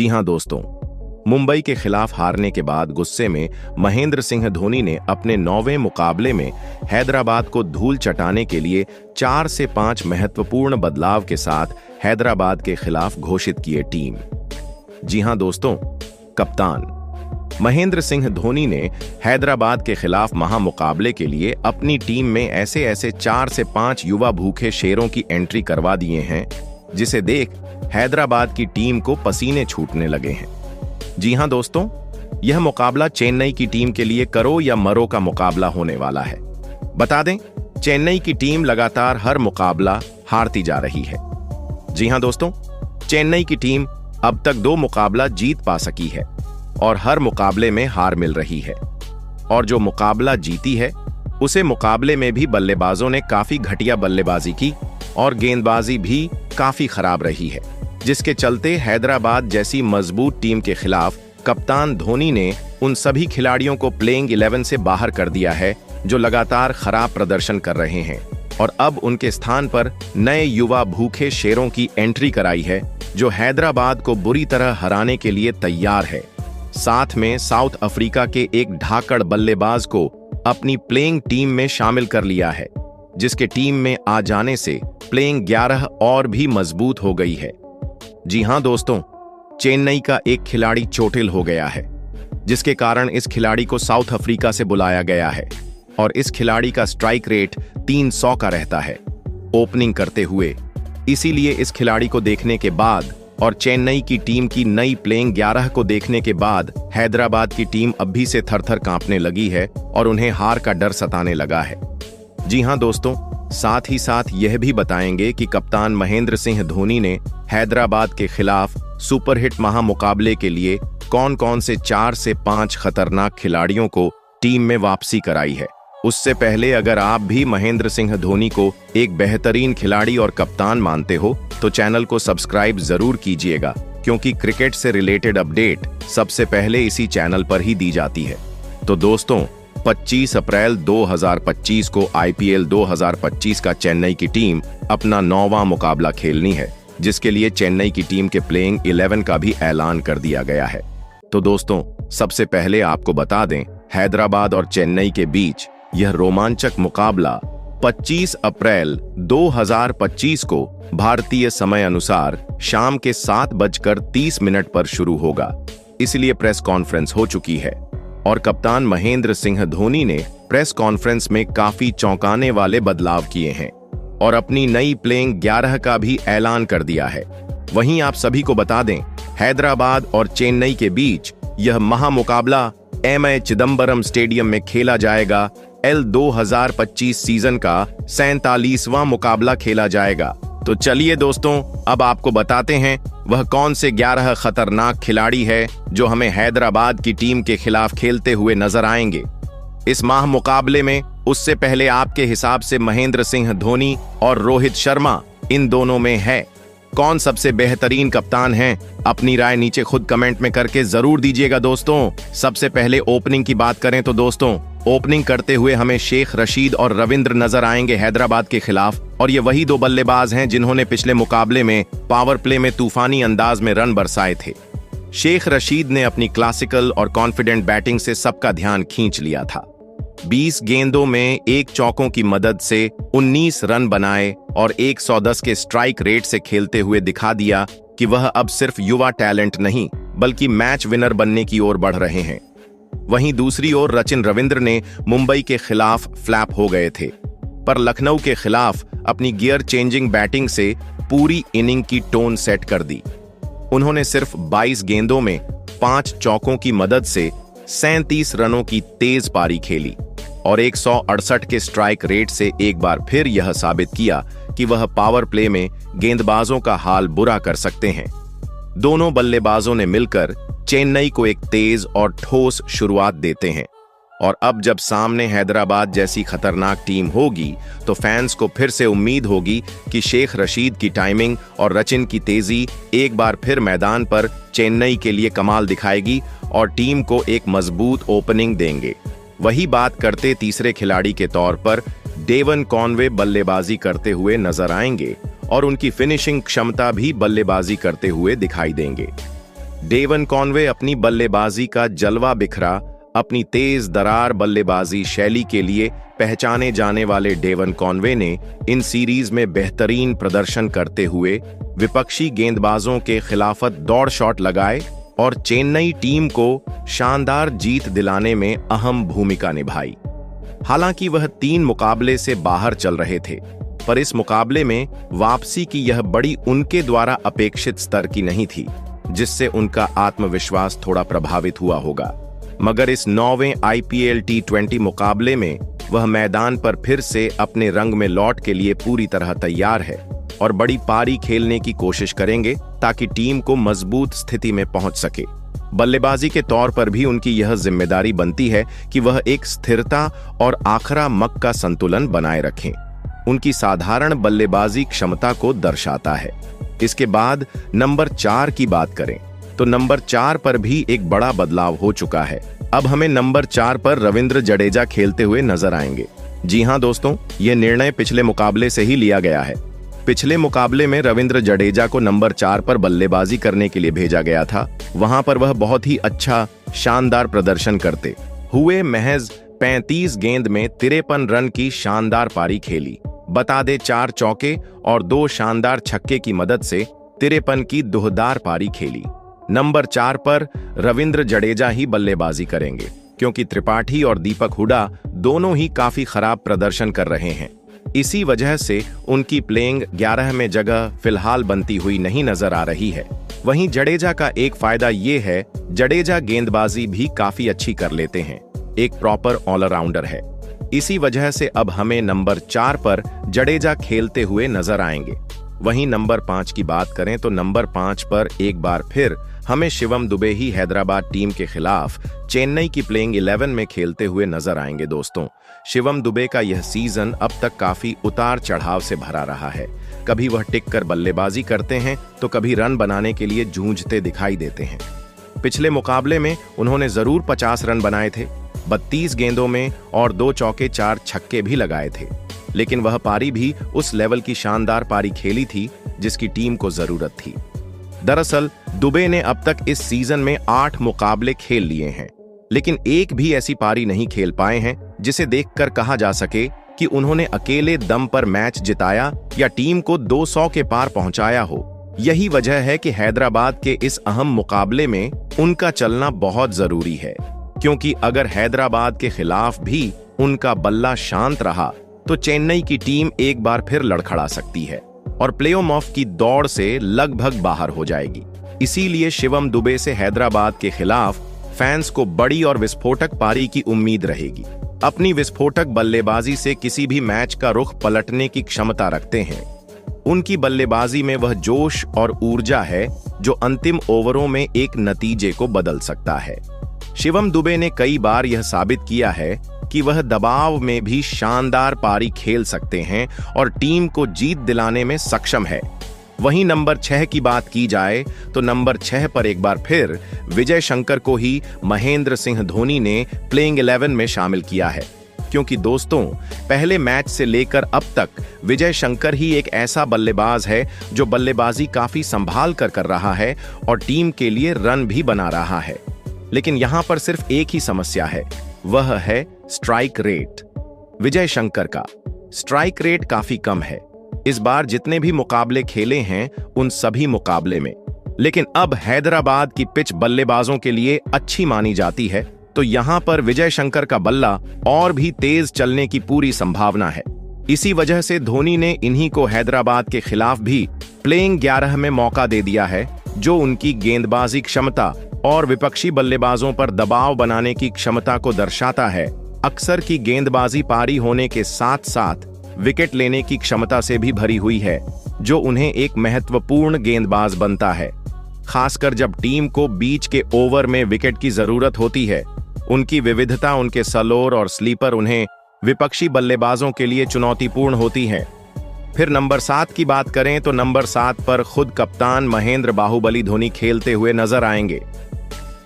जी हां दोस्तों, मुंबई के खिलाफ हारने के बाद गुस्से में महेंद्र सिंह धोनी ने अपने 9वें मुकाबले में हैदराबाद को धूल चटाने के लिए 4 से 5 महत्वपूर्ण बदलाव के साथ हैदराबाद के खिलाफ घोषित किए टीम। जी हां दोस्तों, कप्तान महेंद्र सिंह धोनी ने हैदराबाद के खिलाफ महामुकाबले के लिए अपनी टीम में ऐसे 4 से 5 युवा भूखे शेरों की एंट्री करवा दिए हैं, जिसे देख हैदराबाद की टीम को पसीने छूटने लगे हैं। जी हां दोस्तों, यह मुकाबला चेन्नई की टीम के लिए करो या मरो का मुकाबला होने वाला है। बता दें, चेन्नई की टीम लगातार हर मुकाबला हारती जा रही है। जी हां दोस्तों, चेन्नई की टीम अब तक 2 मुकाबला जीत पा सकी है और हर मुकाबले में हार मिल रही है। और जो मुकाबला जीती है उसे मुकाबले में भी बल्लेबाजों ने काफी घटिया बल्लेबाजी की और गेंदबाजी भी काफी खराब रही है, जिसके चलते हैदराबाद जैसी मजबूत टीम के खिलाफ कप्तान धोनी ने उन सभी खिलाड़ियों को प्लेइंग 11 से बाहर कर दिया है जो लगातार खराब प्रदर्शन कर रहे हैं, और अब उनके स्थान पर नए युवा भूखे शेरों की एंट्री कराई है जो हैदराबाद को बुरी तरह हराने के लिए तैयार है। साथ में साउथ अफ्रीका के एक ढाकड़ बल्लेबाज को अपनी प्लेइंग टीम में शामिल कर लिया है, जिसके टीम में आ जाने से प्लेइंग 11 और भी मजबूत हो गई है। जी हां दोस्तों, चेन्नई का एक खिलाड़ी चोटिल हो गया है, जिसके कारण इस खिलाड़ी को साउथ अफ्रीका से बुलाया गया है और इस खिलाड़ी का स्ट्राइक रेट 300 का रहता है ओपनिंग करते हुए। इसीलिए इस खिलाड़ी को देखने के बाद और चेन्नई की टीम की नई प्लेइंग 11 को देखने के बाद हैदराबाद की टीम अभी से थर-थर कांपने लगी है और उन्हें हार का डर सताने लगा है। जी हां दोस्तों, साथ ही साथ यह भी बताएंगे कि कप्तान महेंद्र सिंह धोनी ने हैदराबाद के खिलाफ सुपरहिट महामुकाबले के लिए कौन-कौन से 4 से 5 खतरनाक खिलाड़ियों को टीम में वापसी कराई है। उससे पहले अगर आप भी महेंद्र सिंह धोनी को एक बेहतरीन खिलाड़ी और कप्तान मानते हो तो चैनल को सब्सक्राइब जरूर कीजिएगा, क्योंकि क्रिकेट से रिलेटेड अपडेट सबसे पहले इसी चैनल पर ही दी जाती है। तो दोस्तों, 25 अप्रैल 2025 को आईपीएल 2025 का चेन्नई की टीम अपना 9वां मुकाबला खेलनी है, जिसके लिए चेन्नई की टीम के प्लेइंग 11 का भी ऐलान कर दिया गया है। तो दोस्तों, सबसे पहले आपको बता दें, हैदराबाद और चेन्नई के बीच यह रोमांचक मुकाबला 25 अप्रैल 2025 को भारतीय समय अनुसार शाम के 7:30 पर शुरू होगा। इसलिए प्रेस कॉन्फ्रेंस हो चुकी है और कप्तान महेंद्र सिंह धोनी ने प्रेस कॉन्फ्रेंस में काफी चौंकाने वाले बदलाव किए हैं और अपनी नई प्लेइंग 11 का भी ऐलान कर दिया है। वहीं आप सभी को बता दें, हैदराबाद और चेन्नई के बीच यह महामुकाबला एमए चिदंबरम स्टेडियम में खेला जाएगा। एल 2025 सीजन का 47वां मुकाबला खेला जाएगा। तो चलिए दोस्तों, अब आपको बताते हैं वह कौन से 11 खतरनाक खिलाड़ी है जो हमें हैदराबाद की टीम के खिलाफ खेलते हुए नजर आएंगे इस माह मुकाबले में। उससे पहले आपके हिसाब से महेंद्र सिंह धोनी और रोहित शर्मा, इन दोनों में है कौन सबसे बेहतरीन कप्तान है? अपनी राय नीचे खुद कमेंट में करके जरूर दीजिएगा दोस्तों। सबसे पहले ओपनिंग की बात करें तो दोस्तों, ओपनिंग करते हुए हमें शेख रशीद और रविंद्र नजर आएंगे हैदराबाद के खिलाफ, और ये वही 2 बल्लेबाज हैं जिन्होंने पिछले मुकाबले में पावर प्ले में तूफानी अंदाज में रन बरसाए थे। शेख रशीद ने अपनी क्लासिकल और कॉन्फिडेंट बैटिंग से सबका ध्यान खींच लिया था। 20 गेंदों में 1 चौकों की मदद से 19 रन बनाए और 110 के स्ट्राइक रेट से खेलते हुए दिखा दिया कि वह अब सिर्फ युवा टैलेंट नहीं बल्कि मैच विनर बनने की ओर बढ़ रहे हैं। वहीं दूसरी ओर सचिन रविंद्र ने मुंबई के खिलाफ फ्लैप हो गए थे, पर लखनऊ के खिलाफ अपनी गियर चेंजिंग बैटिंग से पूरी इनिंग की टोन सेट कर दी। उन्होंने सिर्फ 22 गेंदों में 5 चौकों की मदद से 37 रनों की तेज पारी खेली और 168 के स्ट्राइक रेट से एक बार फिर यह साबित किया कि वह पावर प्ले में गेंदबाजों का हाल बुरा कर सकते हैं। दोनों बल्लेबाजों ने मिलकर चेन्नई को एक तेज और ठोस शुरुआत देते हैं, और अब जब सामने हैदराबाद जैसी खतरनाक टीम होगी तो फैंस को फिर से उम्मीद होगी कि शेख रशीद की टाइमिंग और सचिन की तेजी एक बार फिर मैदान पर चेन्नई के लिए कमाल दिखाएगी और टीम को एक मजबूत ओपनिंग देंगे। वही बात करते तीसरे खिलाड़ी के तौर पर डेवन कॉनवे बल्लेबाजी करते हुए नजर आएंगे और उनकी फिनिशिंग क्षमता भी बल्लेबाजी करते हुए दिखाई देंगे। डेवन कॉनवे अपनी बल्लेबाजी का जलवा बिखरा। अपनी तेज दरार बल्लेबाजी शैली के लिए पहचाने जाने वाले डेवन कॉनवे ने इन सीरीज में बेहतरीन प्रदर्शन करते हुए विपक्षी गेंदबाजों के खिलाफत दौड़ शॉट लगाए और चेन्नई टीम को शानदार जीत दिलाने में अहम भूमिका निभाई। हालांकि वह 3 मुकाबले से बाहर चल रहे थे, पर इस मुकाबले में वापसी की यह बड़ी उनके द्वारा अपेक्षित स्तर की नहीं थी, जिससे उनका आत्मविश्वास थोड़ा प्रभावित हुआ होगा। मगर इस 9वें IPL T20 मुकाबले में वह मैदान पर फिर से अपने रंग में लौट के लिए पूरी तरह तैयार है और बड़ी पारी खेलने की कोशिश करेंगे ताकि टीम को मजबूत स्थिति में पहुंच सके। बल्लेबाजी के तौर पर भी उनकी यह जिम्मेदारी बनती है कि वह एक स्थिरता और आखरामक का संतुलन बनाए रखें। उनकी साधारण बल्लेबाजी क्षमता को दर्शाता है। इसके बाद नंबर 4 की बात करें तो नंबर 4 पर भी एक बड़ा बदलाव हो चुका है। अब हमें नंबर 4 पर रविंद्र जडेजा खेलते हुए नजर आएंगे। जी हां दोस्तों, यह निर्णय पिछले मुकाबले से ही लिया गया है। पिछले मुकाबले में रविंद्र जडेजा को नंबर 4 पर बल्लेबाजी करने के लिए भेजा गया था। वहां पर वह बहुत ही अच्छा शानदार प्रदर्शन करते हुए महज 35 गेंद में 53 रन की शानदार पारी खेली। बता दे 4 चौके और 2 शानदार छक्के की मदद से 53 की दुहदार पारी खेली। नंबर 4 पर रविंद्र जडेजा ही बल्लेबाजी करेंगे, क्योंकि त्रिपाठी और दीपक हुडा दोनों ही काफी खराब प्रदर्शन कर रहे हैं। इसी वजह से उनकी प्लेइंग 11 में जगह फिलहाल बनती हुई नहीं नजर आ रही है। वहीं जडेजा का एक फायदा ये है, जडेजा गेंदबाजी भी काफी अच्छी कर लेते हैं, एक प्रॉपर ऑलराउंडर है। इसी वजह से अब हमें नंबर 4 पर जडेजा खेलते हुए नजर आएंगे। वहीं नंबर 5 की बात करें तो नंबर 5 पर एक बार फिर हमें शिवम दुबे ही हैदराबाद टीम के खिलाफ चेन्नई की प्लेइंग 11 में खेलते हुए नजर आएंगे। दोस्तों, शिवम दुबे का यह सीजन अब तक काफी उतार चढ़ाव से भरा रहा है। कभी वह टिक कर बल्लेबाजी करते हैं तो कभी रन बनाने के लिए जूझते दिखाई देते हैं। पिछले मुकाबले में उन्होंने जरूर 50 रन बनाए थे, 32 गेंदों में, और 2 चौके 4 छक्के भी लगाए थे। लेकिन वह पारी भी उस लेवल की शानदार पारी खेली थी जिसकी टीम को जरूरत थी। दरअसल दुबे ने अब तक इस सीजन में 8 मुकाबले खेल लिए हैं, लेकिन एक भी ऐसी पारी नहीं खेल पाए हैं जिसे देखकर कहा जा सके कि उन्होंने अकेले दम पर मैच जिताया या टीम को 200 के पार पहुंचाया हो। यही वजह है कि हैदराबाद के इस अहम मुकाबले में उनका चलना बहुत जरूरी है, क्योंकि अगर हैदराबाद के खिलाफ भी उनका बल्ला शांत रहा तो चेन्नई की टीम एक बार फिर लड़खड़ा सकती है और प्लेऑफ की दौड़ से लगभग बाहर हो जाएगी। इसीलिए शिवम दुबे से हैदराबाद के खिलाफ फैंस को बड़ी और विस्फोटक पारी की उम्मीद रहेगी। अपनी विस्फोटक बल्लेबाजी से किसी भी मैच का रुख पलटने की क्षमता रखते हैं। उनकी बल्लेबाजी में वह जोश और ऊर्जा है जो अंतिम ओवरों में एक नतीजे को बदल सकता है। शिवम दुबे ने कई बार यह साबित किया है कि वह दबाव में भी शानदार पारी खेल सकते हैं और टीम को जीत दिलाने में सक्षम है। वहीं नंबर 6 की बात की जाए तो नंबर 6 पर एक बार फिर विजय शंकर को ही महेंद्र सिंह धोनी ने प्लेइंग 11 में शामिल किया है, क्योंकि दोस्तों पहले मैच से लेकर अब तक विजय शंकर ही एक ऐसा बल्लेबाज है जो बल्लेबाजी काफी संभाल कर रहा है और टीम के लिए रन भी बना रहा है। लेकिन यहां पर सिर्फ एक ही समस्या है, वह है स्ट्राइक रेट। विजय शंकर का स्ट्राइक रेट काफी कम है इस बार जितने भी मुकाबले खेले हैं उन सभी मुकाबले में। लेकिन अब हैदराबाद की पिच बल्लेबाजों के लिए अच्छी मानी जाती है, तो यहां पर विजय शंकर का बल्ला और भी तेज चलने की पूरी संभावना है। इसी वजह से धोनी ने इन्हीं को हैदराबाद के खिलाफ भी प्लेइंग 11 में मौका दे दिया है, जो उनकी गेंदबाजी क्षमता और विपक्षी बल्लेबाजों पर दबाव बनाने की क्षमता को दर्शाता है। अक्सर की गेंदबाजी पारी होने के साथ साथ विकेट लेने की क्षमता से भी भरी हुई है, जो उन्हें एक महत्वपूर्ण गेंदबाज बनता है, खासकर जब टीम को बीच के ओवर में विकेट की जरूरत होती है। उनकी विविधता, उनके स्लोअर और स्लीपर उन्हें विपक्षी बल्लेबाजों के लिए चुनौतीपूर्ण होती है। फिर नंबर 7 की बात करें तो नंबर 7 पर खुद कप्तान महेंद्र बाहुबली धोनी खेलते हुए नजर आएंगे।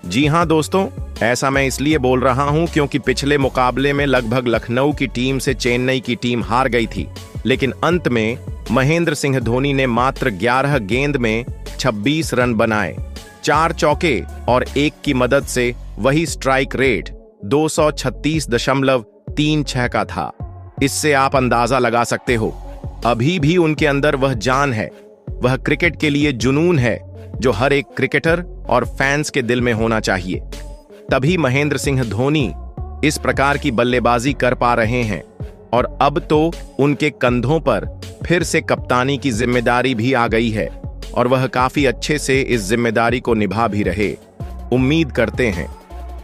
जी हां दोस्तों, ऐसा मैं इसलिए बोल रहा हूं क्योंकि पिछले मुकाबले में लगभग लखनऊ की टीम से चेन्नई की टीम हार गई थी, लेकिन अंत में महेंद्र सिंह धोनी ने मात्र 11 गेंद में 26 रन बनाए। 4 चौके और 1 की मदद से वही स्ट्राइक रेट 236.36 का था। इससे आप अंदाजा लगा सकते हो, अभी भी उनके अंदर वह जान है, वह क्रिकेट के लिए जुनून है जो हर एक क्रिकेटर और फैंस के दिल में होना चाहिए। तभी महेंद्र सिंह धोनी इस प्रकार की बल्लेबाजी कर पा रहे हैं और अब तो उनके कंधों पर फिर से कप्तानी की जिम्मेदारी भी आ गई है और वह काफी अच्छे से इस जिम्मेदारी को निभा भी रहे। उम्मीद करते हैं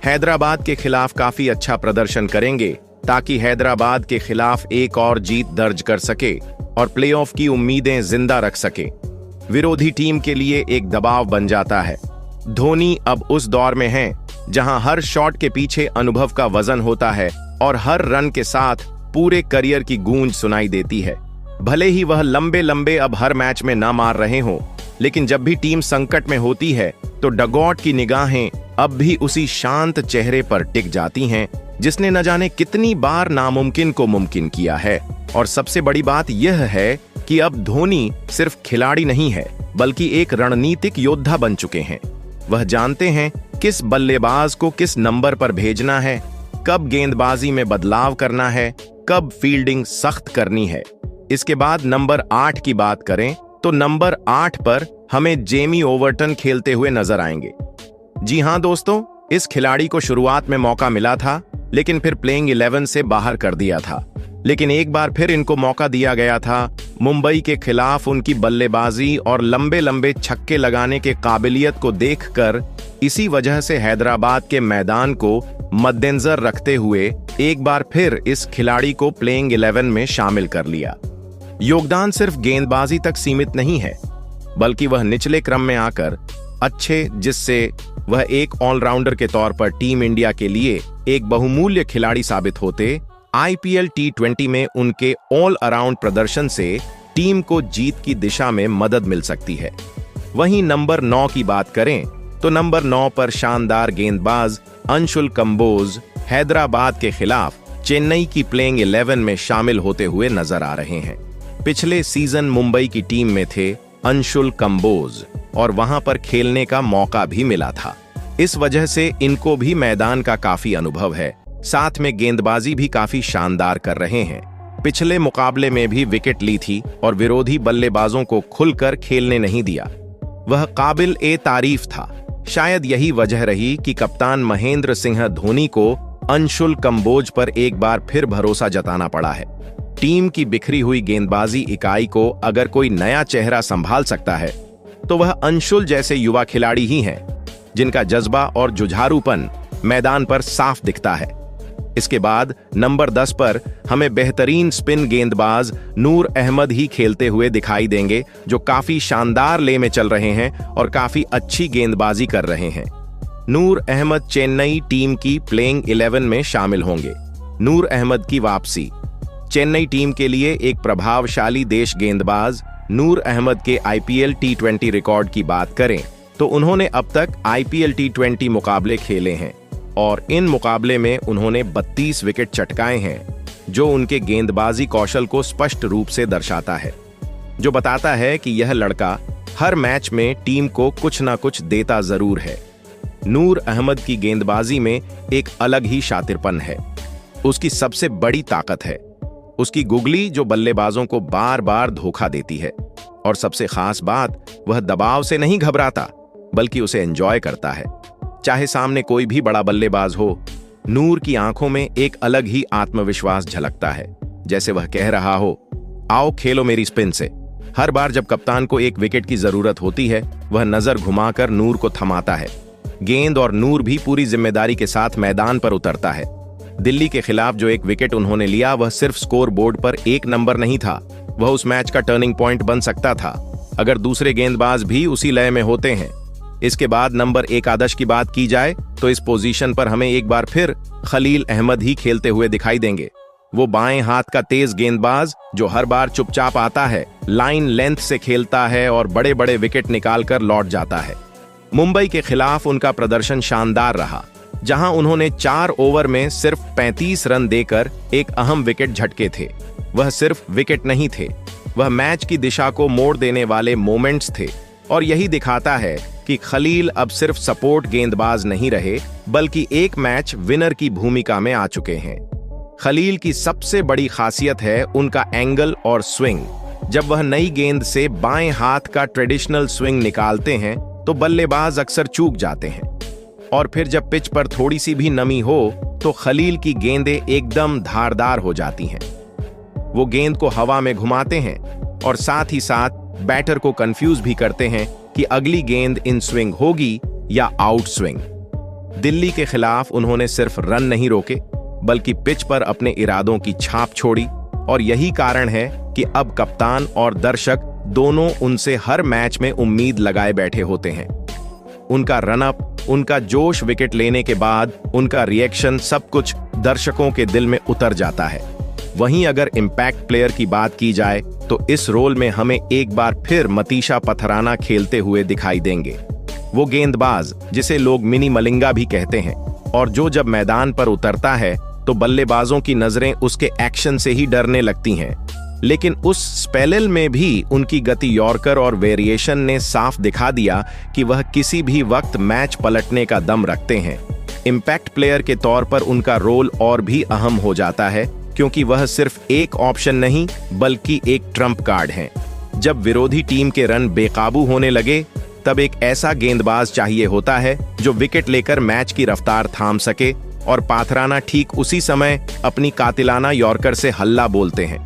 हैदराबाद के खिलाफ काफी अच्छा प्रदर्शन करेंगे ताकि हैदराबाद के खिलाफ एक और जीत दर्ज कर सके और प्लेऑफ की उम्मीदें जिंदा रख सके। विरोधी टीम के लिए एक दबाव बन जाता है। धोनी अब उस दौर में हैं जहां हर शॉट के पीछे अनुभव का वजन होता है और हर रन के साथ पूरे करियर की गूंज सुनाई देती है। भले ही वह लंबे लंबे अब हर मैच में ना मार रहे हों, लेकिन जब भी टीम संकट में होती है तो डगआउट की निगाहें अब भी उसी शांत चेहरे पर टिक जाती हैं जिसने न जाने कितनी बार नामुमकिन को मुमकिन किया है। और सबसे बड़ी बात यह है कि अब धोनी सिर्फ खिलाड़ी नहीं है बल्कि एक रणनीतिक योद्धा बन चुके हैं। वह जानते हैं किस बल्लेबाज को किस नंबर पर भेजना है, कब गेंदबाजी में बदलाव करना है, कब फील्डिंग सख्त करनी है। इसके बाद नंबर 8 की बात करें तो नंबर 8 पर हमें जेमी ओवर्टन खेलते हुए नजर आएंगे। जी हां दोस्तों, इस खिलाड़ी को शुरुआत में मौका मिला था लेकिन फिर प्लेइंग 11 से बाहर कर दिया था, लेकिन एक बार फिर इनको मौका दिया गया था। मुंबई के खिलाफ उनकी बल्लेबाजी और लंबे लंबे छक्के लगाने के काबिलियत को देखकर इसी वजह से हैदराबाद के मैदान को मद्देनजर रखते हुए एक बार फिर इस खिलाड़ी को प्लेइंग 11 में शामिल कर लिया। योगदान सिर्फ गेंदबाजी तक सीमित नहीं है बल्कि वह निचले क्रम में आकर अच्छे, जिससे वह एक ऑलराउंडर के तौर पर टीम इंडिया के लिए एक बहुमूल्य खिलाड़ी साबित होते। IPL T20 में उनके ऑल अराउंड प्रदर्शन से टीम को जीत की दिशा में मदद मिल सकती है। वहीं नंबर 9 की बात करें तो नंबर 9 पर शानदार गेंदबाज अंशुल कंबोज हैदराबाद के खिलाफ चेन्नई की प्लेइंग 11 में शामिल होते हुए नजर आ रहे हैं। पिछले सीजन मुंबई की टीम में थे अंशुल कंबोज और वहां पर खेलने का मौका भी मिला था। इस वजह से इनको भी मैदान का काफी अनुभव है, साथ में गेंदबाजी भी काफी शानदार कर रहे हैं। पिछले मुकाबले में भी विकेट ली थी और विरोधी बल्लेबाजों को खुलकर खेलने नहीं दिया। वह काबिल ए तारीफ था। शायद यही वजह रही कि कप्तान महेंद्र सिंह धोनी को अंशुल कंबोज पर एक बार फिर भरोसा जताना पड़ा है। टीम की बिखरी हुई गेंदबाजी इकाई को अगर कोई नया चेहरा संभाल सकता है तो वह अंशुल जैसे युवा खिलाड़ी ही हैं, जिनका जज्बा और जुझारूपन मैदान पर साफ दिखता है। इसके बाद नंबर 10 पर हमें बेहतरीन स्पिन गेंदबाज नूर अहमद ही खेलते हुए दिखाई देंगे, जो काफी शानदार ले में चल रहे हैं और काफी अच्छी गेंदबाजी कर रहे हैं। नूर अहमद चेन्नई टीम की प्लेइंग 11 में शामिल होंगे। नूर अहमद की वापसी। चेन्नई टीम के लिए एक प्रभावशाली देश गेंदबाज नूर अहमद के IPL T20 रिकॉर्ड की बात करें तो उन्होंने अब तक IPL T20 मुकाबले खेले हैं और इन मुकाबले में उन्होंने 32 विकेट चटकाए हैं, जो उनके गेंदबाजी कौशल को स्पष्ट रूप से दर्शाता है, जो बताता है कि यह लड़का हर मैच में टीम को कुछ ना कुछ देता जरूर है। नूर अहमद की गेंदबाजी में एक अलग ही शातिरपन है। उसकी सबसे बड़ी ताकत है उसकी गुगली, जो बल्लेबाजों को बार बार धोखा देती है। और सबसे खास बात, वह दबाव से नहीं घबराता बल्कि उसे एंजॉय करता है। चाहे सामने कोई भी बड़ा बल्लेबाज हो, नूर की आंखों में एक अलग ही आत्मविश्वास झलकता है, जैसे वह कह रहा हो, आओ खेलो मेरी स्पिन से। हर बार जब कप्तान को एक विकेट की जरूरत होती है, वह नजर घुमाकर नूर को थमाता है गेंद और नूर भी पूरी जिम्मेदारी के साथ मैदान पर उतरता है। दिल्ली के खिलाफ जो एक विकेट उन्होंने लिया, वह सिर्फ स्कोर बोर्ड पर एक नंबर नहीं था, वह उस मैच का टर्निंग पॉइंट बन सकता था अगर दूसरे गेंदबाज भी उसी लय में होते हैं। इसके बाद नंबर 1 आदर्श की बात की जाए तो इस पोजीशन पर हमें एक बार फिर खलील अहमद ही खेलते हुए दिखाई देंगे। वो बाएं हाथ का तेज गेंदबाज जो हर बार चुपचाप आता है, लाइन लेंथ से खेलता है और बड़े बड़े विकेट निकालकर लौट जाता है। मुंबई के खिलाफ उनका प्रदर्शन शानदार रहा, जहां उन्होंने 4 ओवर में सिर्फ 35 रन देकर एक अहम विकेट झटके थे। वह सिर्फ विकेट नहीं थे, वह मैच की दिशा को मोड़ देने वाले मोमेंट्स थे और यही दिखाता है कि खलील अब सिर्फ सपोर्ट गेंदबाज नहीं रहे बल्कि एक मैच विनर की भूमिका में आ चुके हैं। खलील की सबसे बड़ी खासियत है उनका एंगल और स्विंग। जब वह नई गेंद से बाएं हाथ का ट्रेडिशनल स्विंग निकालते हैं तो बल्लेबाज अक्सर चूक जाते हैं, और फिर जब पिच पर थोड़ी सी भी नमी हो तो खलील की गेंदें एकदम धारदार हो जाती हैं। वो गेंद को हवा में घुमाते हैं और साथ ही साथ बैटर को कंफ्यूज भी करते हैं कि अगली गेंद इन स्विंग होगी या आउट स्विंग। दिल्ली के खिलाफ उन्होंने सिर्फ रन नहीं रोके बल्कि पिच पर अपने इरादों की छाप छोड़ी, और यही कारण है कि अब कप्तान और दर्शक दोनों उनसे हर मैच में उम्मीद लगाए बैठे होते हैं। उनका रनअप, उनका जोश विकेट लेने के बाद, उनका रिएक्शन, सब कुछ दर्शकों के दिल में उतर जाता है। वहीं अगर इम्पैक्ट प्लेयर की बात की जाए तो इस रोल में हमें एक बार फिर मतीशा पथराना खेलते हुए दिखाई देंगे। वो गेंदबाज जिसे लोग मिनी मलिंगा भी कहते हैं, और जो जब मैदान पर उतरता है तो बल्लेबाजों की नजरें उसके एक्शन से ही डरने लगती हैं। लेकिन उस स्पेल में भी उनकी गति, यॉर्कर और वेरिएशन ने साफ दिखा दिया कि वह किसी भी वक्त मैच पलटने का दम रखते हैं। इम्पैक्ट प्लेयर के तौर पर उनका रोल और भी अहम हो जाता है क्योंकि वह सिर्फ एक ऑप्शन नहीं बल्कि एक ट्रम्प कार्ड हैं। जब विरोधी टीम के रन बेकाबू होने लगे तब एक ऐसा गेंदबाज चाहिए होता है जो विकेट लेकर मैच की रफ्तार थाम सके, और पाथराना ठीक उसी समय अपनी कातिलाना यॉर्कर से हल्ला बोलते हैं।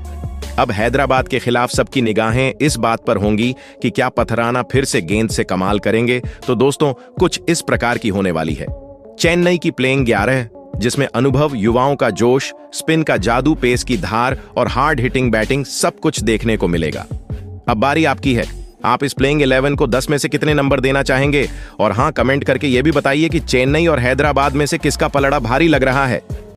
अब हैदराबाद के खिलाफ सबकी निगाहें इस बात पर होंगी कि क्या पथराना फिर से गेंद से कमाल करेंगे। तो दोस्तों, कुछ इस प्रकार की होने वाली है चेन्नई की प्लेइंग 11, जिसमें अनुभव, युवाओं का जोश, स्पिन का जादू, पेस की धार और हार्ड हिटिंग बैटिंग सब कुछ देखने को मिलेगा। अब बारी आपकी है, आप इस प्लेइंग 11 को 10 में से कितने नंबर देना चाहेंगे? और हाँ, कमेंट करके यह भी बताइए कि चेन्नई और हैदराबाद में से किसका पलड़ा भारी लग रहा है।